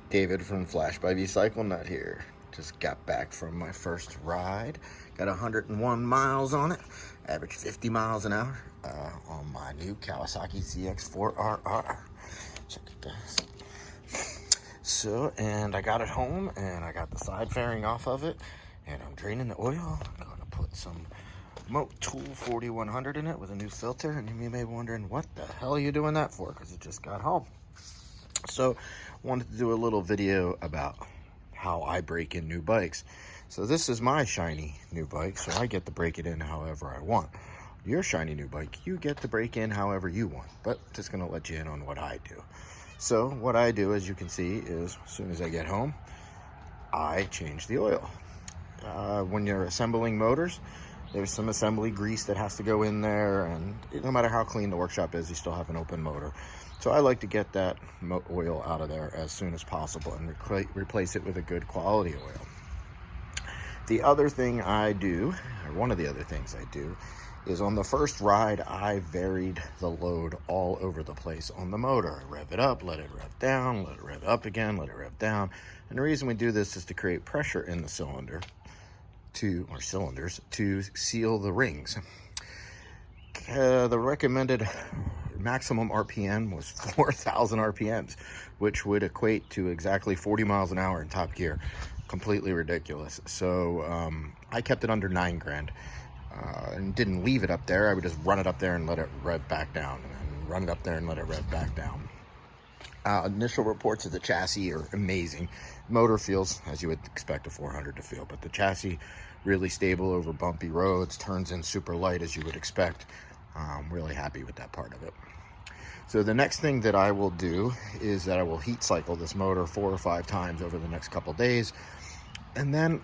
David from Flash by V-Cycle Nut here. Just got back from my first ride. Got 101 miles on it. Average 50 miles an hour on my new Kawasaki ZX4RR. Check it guys. So, and I got it home and I got the side fairing off of it and I'm draining the oil. I'm gonna put some Tool 4100 in it with a new filter, and you may be wondering what the hell are you doing that for, because it just got home. So wanted to do a little video about how I break in new bikes. So this is my shiny new bike, so I get to break it in however I want. Your shiny new bike, you get to break in however you want, but just gonna let you in on what I do. So what I do, as you can see, is as soon as I get home, I change the oil. When you're assembling motors, there's some assembly grease that has to go in there, and no matter how clean the workshop is, you still have an open motor. So I like to get that oil out of there as soon as possible and replace it with a good quality oil. The other thing I do, or one of the other things I do, is on the first ride, I varied the load all over the place on the motor. I rev it up, let it rev down, let it rev up again, let it rev down. And the reason we do this is to create pressure in the cylinder cylinders to seal the rings. The recommended maximum RPM was 4,000 RPMs, which would equate to exactly 40 miles an hour in top gear. Completely ridiculous. So I kept it under 9 grand and didn't leave it up there. I would just run it up there and let it rev back down, and run it up there and let it rev back down. Initial reports of the chassis are amazing. Motor feels as you would expect a 400 to feel, but the chassis really stable over bumpy roads, turns in super light as you would expect. I'm really happy with that part of it. So the next thing that I will do is that I will heat cycle this motor 4 or 5 times over the next couple days, and then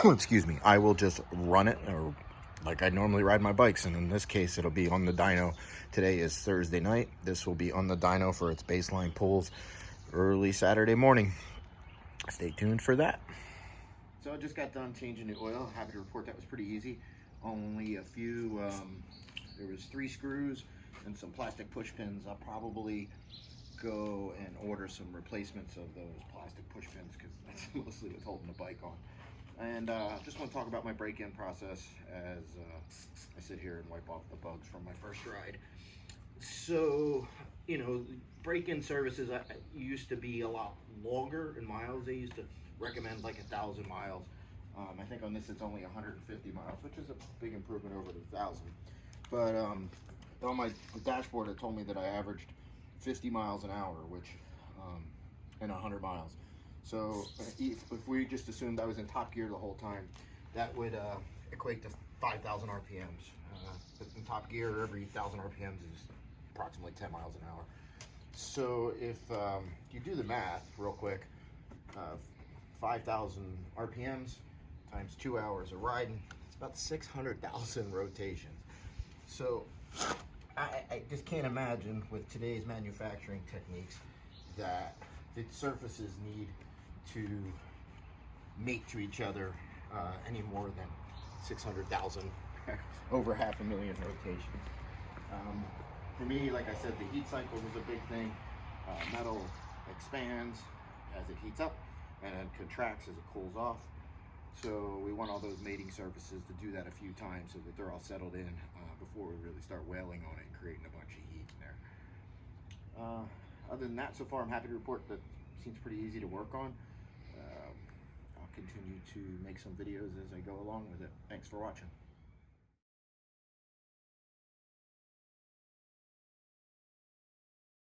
excuse me, I will just run it or like I normally ride my bikes, and in this case it'll be on the dyno. Today is Thursday night. This will be on the dyno for its baseline pulls early Saturday morning. Stay tuned for that. So I just got done changing the oil. Happy to report that was pretty easy. Only a few, there was 3 screws and some plastic push pins. I'll probably go and order some replacements of those plastic push pins because that's mostly what's holding the bike on. And just want to talk about my break-in process as I sit here and wipe off the bugs from my first ride. So, you know, break-in services used to be a lot longer in miles. They used to recommend like 1,000 miles. I think on this it's only 150 miles, which is a big improvement over the 1,000. But on my dashboard it told me that I averaged 50 miles an hour, which in 100 miles. So if we just assumed I was in top gear the whole time, that would equate to 5,000 RPMs. In top gear, every 1,000 RPMs is approximately 10 miles an hour. So if you do the math real quick, 5,000 RPMs times 2 hours of riding, it's about 600,000 rotations. So I just can't imagine with today's manufacturing techniques that the surfaces need to mate to each other any more than 600,000, over 500,000 rotations. For me, like I said, the heat cycle was a big thing. Metal expands as it heats up and then contracts as it cools off. So we want all those mating surfaces to do that a few times so that they're all settled in before we really start wailing on it and creating a bunch of heat in there. Other than that, so far I'm happy to report that it seems pretty easy to work on. I'll continue to make some videos as I go along with it. Thanks for watching.